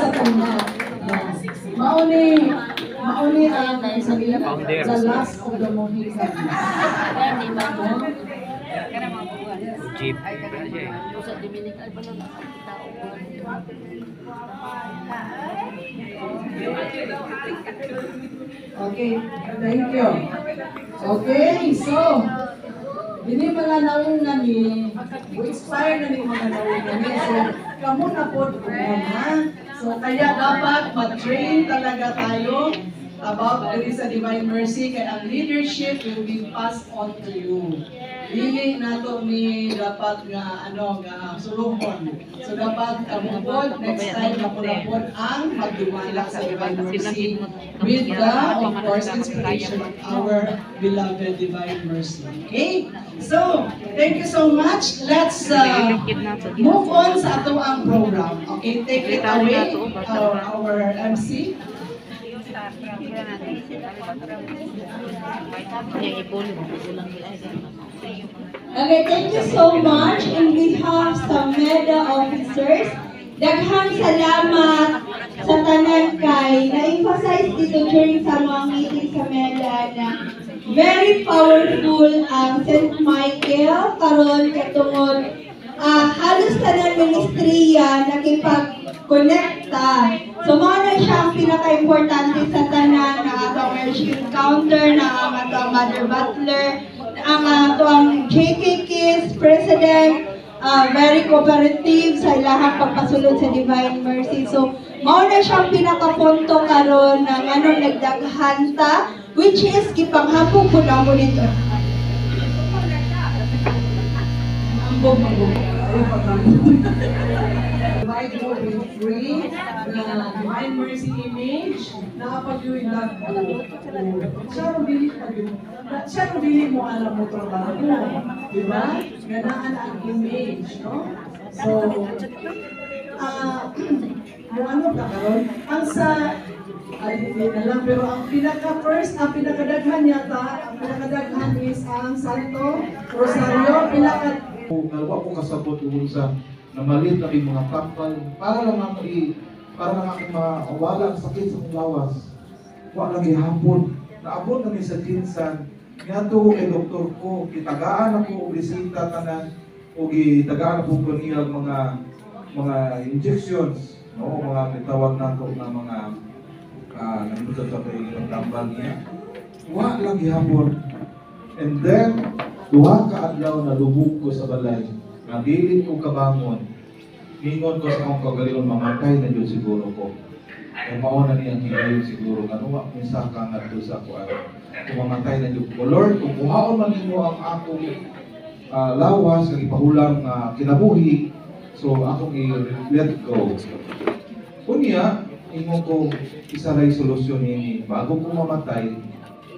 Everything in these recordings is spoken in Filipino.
sa kanya. Mauni ang sabihin, the last of the Mohicans. Jeep. Okay, thank you. Okay, so ini mga naungan ni expire na ni mga naungan ni. So, kamo na po ha. So, kaya dapat mag-train talaga tayo about there is a divine mercy kaya ang leadership will be passed on to you. Dili nato ni dapat nga nga suluhon. So dapat kamo pod next time na pod ang magdumala sa divine mercy with the of course inspiration of our beloved divine mercy. Okay? So, thank you so much. Let's move on sa ato ang program. Okay, take it away our MC. Okay, thank you so much. In behalf sa MEDA officers, daghang salamat sa tanan kay na-emphasize dito during sa mga meeting sa MEDA na very powerful ang St. Michael karon katungod halos tanan ministriya nakipag-connecta. So, mga na siya ang pinaka-importante sa tanan na atong marriage encounter, na ang atong Mother Butler, ang atong JKK's President, very cooperative sa ilahang pagpasulod sa Divine Mercy. So, mao na siyang pinaka-punto karon ng anong nagdaghanta, which is kipanghapong po na mo dito. Provide mo with free na divine mercy image na pag-iwin lang siya bili mo alam mo trabaho mo, di ba? Ganaan ang image, no? So, ano ka karon? Ang sa hindi na lang, pero ang pinaka-first, ang pinakadaghan yata, ang pinakadaghan is ang Santo Rosario, Nalwa ko kasabot yung sa na maliit na rin mga kapal para lang ako mawala ang sakit sa kong lawas. Wa lagi hapon. Naabot kami sa Jinsan. Nga to kay doktor ko, kitagaan ako og resita tanan o gitagaan ako kaniyang mga injections, no, mga kitawag nato na mga nandito sa pagtambal niya. Wa lagi hapon. And then duha ka adlaw na lubog ko sa balay. Nga dili ko kabangon. Ningon ko sa akong kagalingon, mamatay na yun siguro ko. Kaya mauna niyang hinayon siguro. Kanuwa minsa ka nga doon sa kuwan. Kung mamatay na yun ko. Lord, kung kuhaon man mo ang akong lawas, kag ipahulang kinabuhi, so akong i-let go. Kunya, ingon ko, isa na yung solusyon niya. Bago ko mamatay,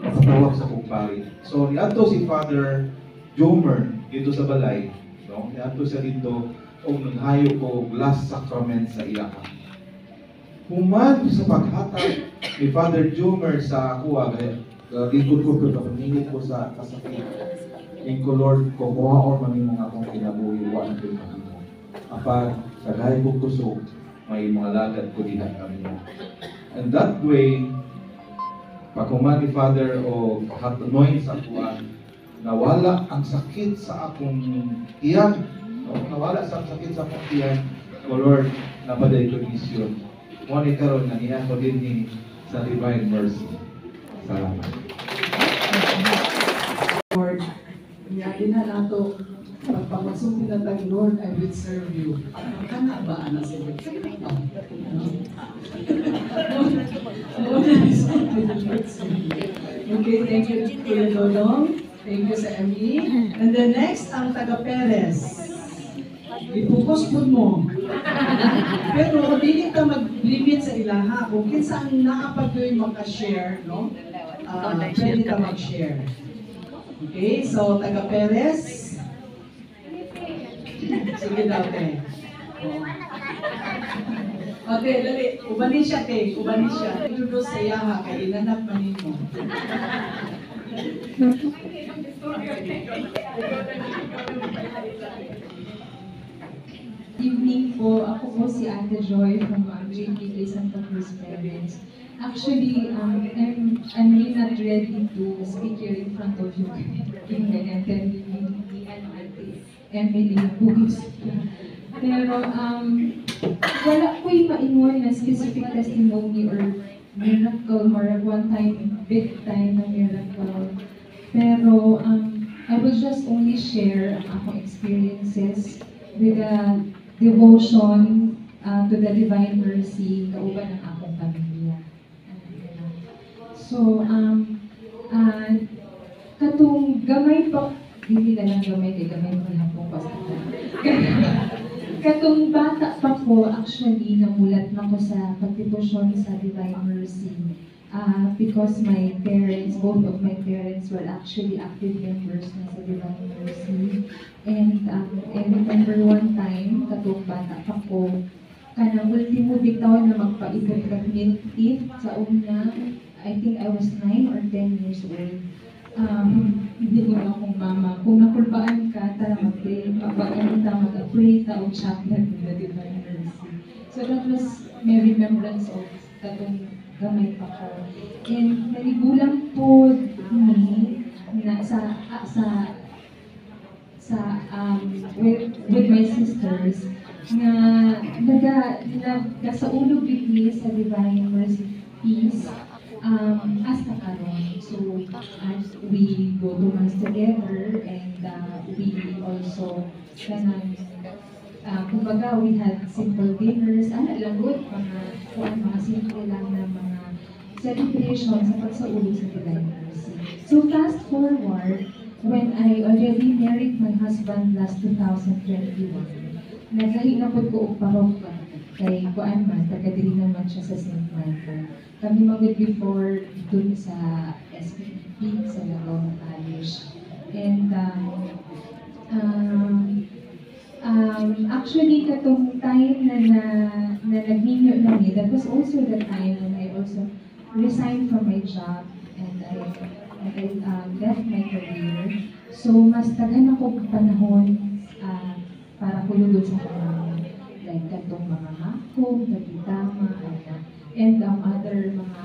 matawag sa kumpari. So, niadto si Father Jomer dito sa balay. No? Niadto siya dito o naghayo ko last sacrament sa iyaka. Human sa paghatag ni Father Jomer sa ako, lingkod ko pero paningin ko sa kasakit. Lingkod Lord, kung kuhaon man yung mga akong kinabuhi, wala na kayo mahimo. Apan, sa gahay ko kusog, may mga lagad ko dihan kami. And that way, pagkuman ni Father o hatunoy sa kuwan, nawala ang sakit sa akong tiyan. Nawala sa sakit sa akong tiyan. O Lord, napaday ko misyon. Muna karon na niya ko din ni sa Divine Mercy. Salamat. Lord, iyakin na nato pagpamasunod na tayo, Lord, I will serve you. Kana ba, anak sa Lord? Okay, thank you Kuya Dodong. Thank you sa ME. And then next, ang taga Perez. I-focus po mo. Pero hindi ka mag-limit sa ilaha. Kung kinsa ang nakapag-doy makashare, no? Pwede ka mag-share. Okay, so taga Perez. Sige daw, te. Okay, dali. Ubanin siya, te. Ubanin siya. Introduce sa iyaha, kaya inanap manin mo. Evening po. Ako po si Ate Joy from JKK parents. Actually, I'm really not ready to speak here in front of you. Yung ganyan, ni Ate Emily Bugis. Pero, wala ko'y maingon na specific testimony or miracle, or one time, big time na miracle. Pero, I will just only share ang akong experiences with the devotion to the Divine Mercy kauban ng akong pamilya. So, katong gamay pa, hindi na lang gamay, kay gamay mo lang po pastor. Katong bata pa ko, actually, namulat na ko sa pagtitosyon sa Divine Mercy. Because my parents, both of my parents were actually active members na sa Divine Mercy. And I remember one time, katong bata pa ko, kanang ultimo bitaw na magpaibot ka milk tea sa una, I think I was 9 or 10 years old. Hindi ko akong mama. Kung nakulbaan ka, tara mag-pray, mag-pray ta o chocolate in the Divine Mercy. So that was my remembrance of katong gamay pa ko. And naligulang po ni na with my sisters nga sa ulog bigli sa Divine Mercy Peace hasta karon. So we go to mass together, and we also kumbaga we had simple dinners, lagot, mga simple lang na mga celebration sa pagsaulog sa Divine Mercy. So fast forward, when I already married my husband last 2021, naglahinga po ko og parokya kay kuan man, taga-diri naman siya sa St. Michael. Kami magod before dun sa SPP, sa Lagaw na Parish. And actually, katong time na nagninyo namin, that was also the time when I also resigned from my job and I left my career. So, mas tagan ako panahon para kulugod sa mga like katong mga hakong, tagitama, and other mga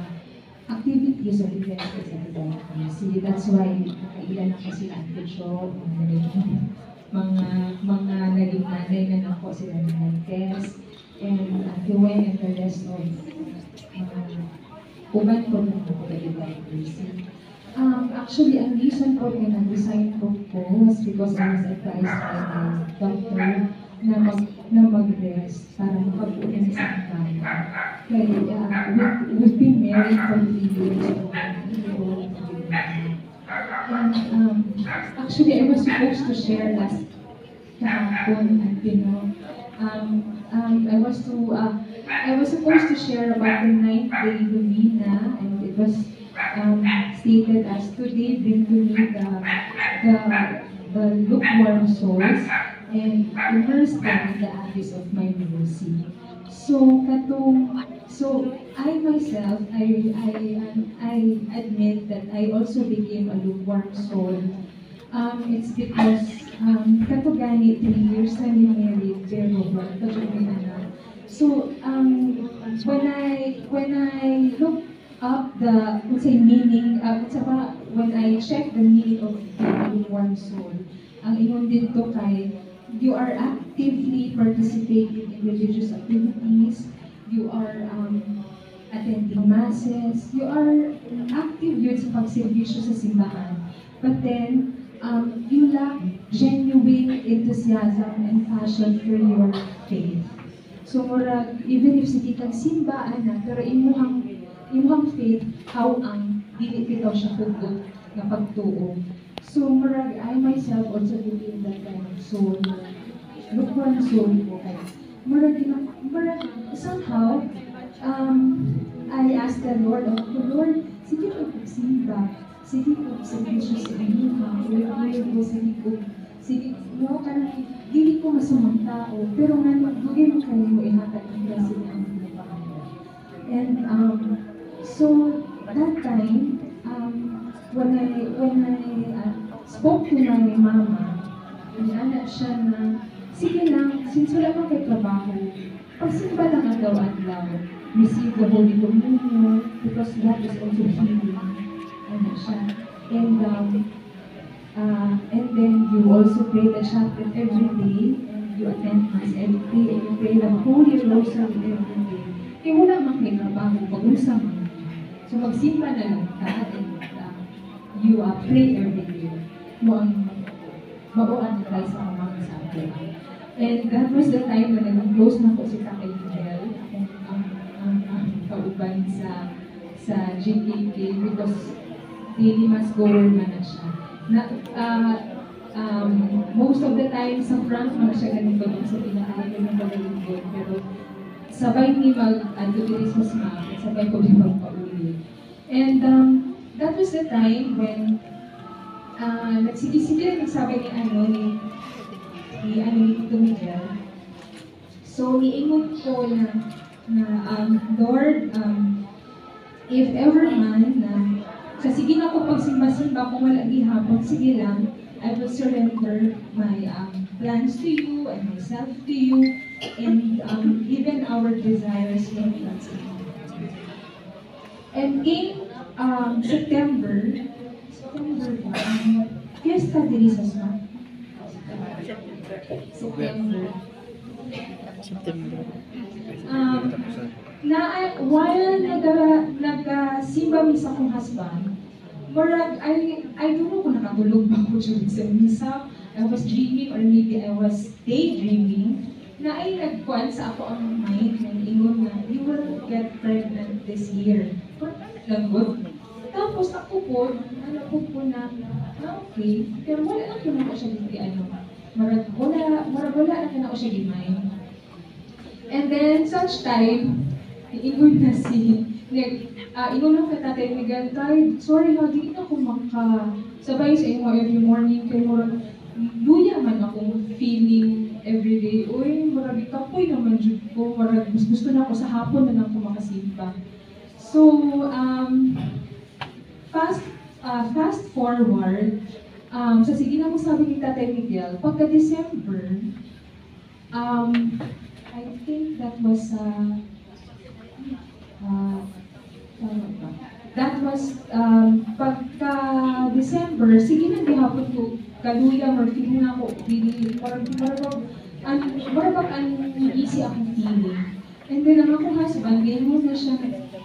activities or events sa Divine Mercy. That's why nakailan ako sila Ate Jo, mga naging nanay na nako sila ni Marquez, and Gwen and the rest of uban ko na ako sa Divine Mercy. Actually, ang reason po na nag-resign po was because I was advised by my doctor na mag-rest para makapulong sa akin. Kaya we've been married for 3 years and actually I was supposed to share last kahapon at I was supposed to share about the 9th day Lumina, and it was stated as today bring to me the lukewarm souls and immerse them in the abyss of my mercy. So I myself, I admit that I also became a lukewarm soul. It's because kato gani 3 years na ni married pero kato gani na. So when I look up the meaning, when I check the meaning of the lukewarm soul, ang ingon dito kay you are actively participating in religious activities, you are attending masses, you are active yun sa pagservisyo sa simbahan. But then, you lack genuine enthusiasm and passion for your faith. So, murag, even if sige kang simbaan na, pero imuhang faith, how ang dili bitaw siya pugod na pagtuo. So, murag, I myself also believe that kind of soul, lukewarm soul po kayo. Murag, somehow, I asked the Lord, Lord, sige ko pagsimba, sige ko pagservisyo sa inyo, sige ko, dili ko masamang tao, pero nga, bugay mo kayo mo ihatag ang blessing ang mga. And, so, that time, when I spoke to my mama, anak siya na, sige lang, since wala kang kay trabaho, pagsimba lang ang gawaan lang, receive the Holy Communion, because that is also healing. Ano siya. And then you also pray the chaplet every day, and you attend Mass every day, and you pray the Holy Rosary every day. Kaya wala mang may trabaho, pag-usap. So magsimba na lang ka, and you pray every day. Mo ang mauan tayo sa mga sabi. And that was the time when nag-close na po si Tatay Miguel, ang kauban sa GKK, because daily mass goer man na siya. Most of the time sa front man siya ganito sa pinakain ng pagalingkod, pero sabay ni mag-advocate sa SMAP at sabay ko din magpa-uli. And that was the time when nagsige-sige nagsabi ni Tito Miguel. So niingon ko na Lord, if ever man na sa sige na ko pagsimba-simba kung wala gihapon, sige lang, I will surrender my plans to you and myself to you, and even our desires and plans to you. And in September fiesta diri sa SMAP. September. While nagsimba mi sa akong husband, I don't know kung nakatulog ba ako during sa misa. I was dreaming, or maybe I was daydreaming, na ay nagkuhan sa ako ang mind na ingon na, you will get pregnant this year. Lagot. Tapos ako po na, okay, pero wala lang ko na ako siya dito, wala na ako siya gimay. And then, such time, iingon na ingon lang ka Tatay Miguel, sorry ha, di na ako sabay sa inyo every morning, kaya luya man akong feeling everyday. Uy, marami kapoy naman dyan ko, gusto na ako sa hapon na lang ako makasimba. So, fast forward, sa sige na mo sabi ni Tatay Miguel, pagka-December, I think that was pagka-December, sige na gihapon ko, kaluya, feeling na ako, marabag ang easy akong feeling. And then ang akong husband, ganyan na siya,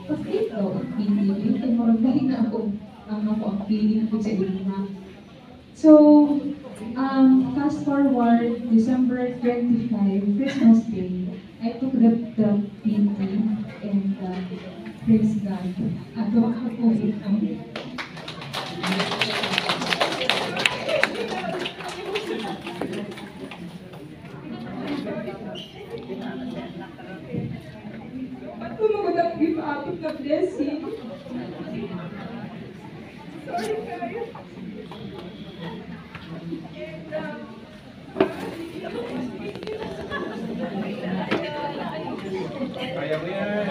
pag-fit daw ang feeling, and marabag na ako ang feeling ko sa ina. So, fast forward, December 25, Christmas Day, I took the PT, and praise God. Ato ako ito. Ba't ko magandang gipaabot na blessing? Sorry guys. Kaya mo yan.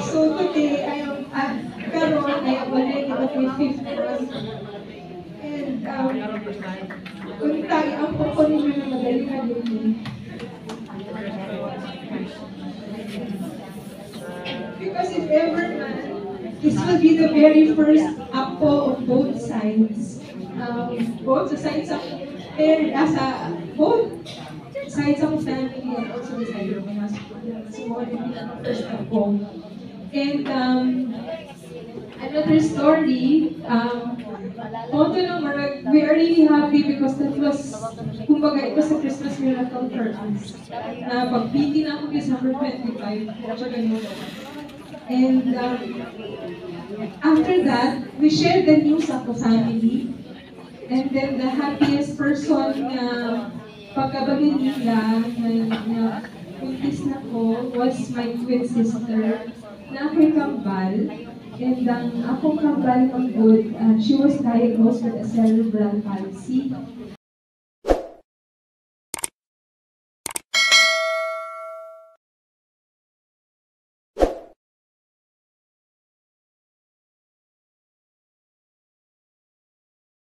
So today, karon ay already the 25th month. And kung tayo ang po ninyo na magaling na din. Because if ever man, this will be the very first apo of both sides. Both sides of both sides of family, and also the side of my husband. So what will be the first apo? And another story, we are really happy because that was, kumbaga, it was a Christmas miracle for us. Pag-PT na ako December 25, and after that, we shared the news of the family. And then the happiest person na pagkabagin nila na buntis na ko was my twin sister na ako'y kambal. And akong kambal ng good, she was diagnosed with a cerebral palsy.